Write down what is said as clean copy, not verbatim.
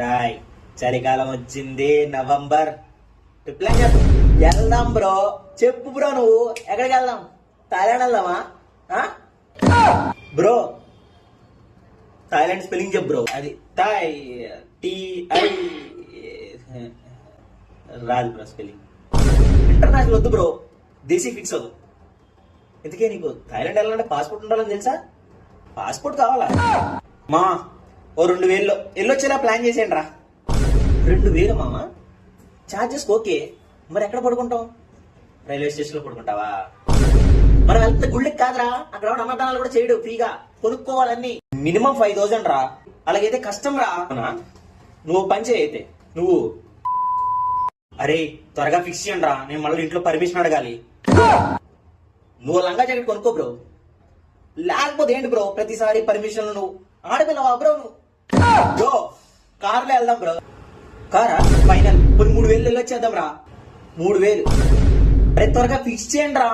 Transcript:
రాయ్ చలికాలం వచ్చింది November plan వెళ్దాం బ్రో. చెప్పు బ్రో నువ్వు ఎక్కడికి వెళ్దాం? థాయిలాండ్ వెళ్దామా బ్రో? థాయిలాండ్ స్పెల్లింగ్ చెప్పు బ్రో. అది థాయ్ TI రాదు బ్రో స్పెల్లింగ్. ఇంటర్నేషనల్ వద్దు బ్రో, దేశీ ఫిక్స్ వద్దు. ఎందుకే నీకు థాయిలాండ్ వెళ్ళాలంటే పాస్పోర్ట్ ఉండాలని తెలుసా? పాస్పోర్ట్ కావాలా మా? ఓ 2000 వెళ్ళొచ్చేలా ప్లాన్ చేసేయండి రా. 2000 మామా? చార్జెస్ ఓకే, మరి ఎక్కడ పడుకుంటాం? రైల్వే స్టేషన్ లో పడుకుంటావా? మనం వెళ్తే గుళ్ళకి కాదురా, అక్కడ అన్నదానాలు కూడా చేయడు, ఫ్రీగా కొనుక్కోవాలన్నీ. మినిమం 5000 రా. అలాగైతే కష్టం రా. నువ్వు పని చేయి అయితే. నువ్వు అరే త్వరగా ఫిక్స్ చేయండి రా, నేను మళ్ళీ ఇంట్లో పర్మిషన్ అడగాలి. నువ్వు లంగా జాకెట్ కొనుక్కో బ్రో, లేకపోతే ఏంటి బ్రో ప్రతిసారి పర్మిషన్? నువ్వు ఆడపిల్లవా బ్రో? నువ్వు బ్రో కార్లో వెళ్దాం బ్రో. కారా ఫైనల్ కొన్ని 3000 వెళ్ళొచ్చేద్దాం రా. 3000 అరే త్వరగా ఫిక్స్ చేయండి రా.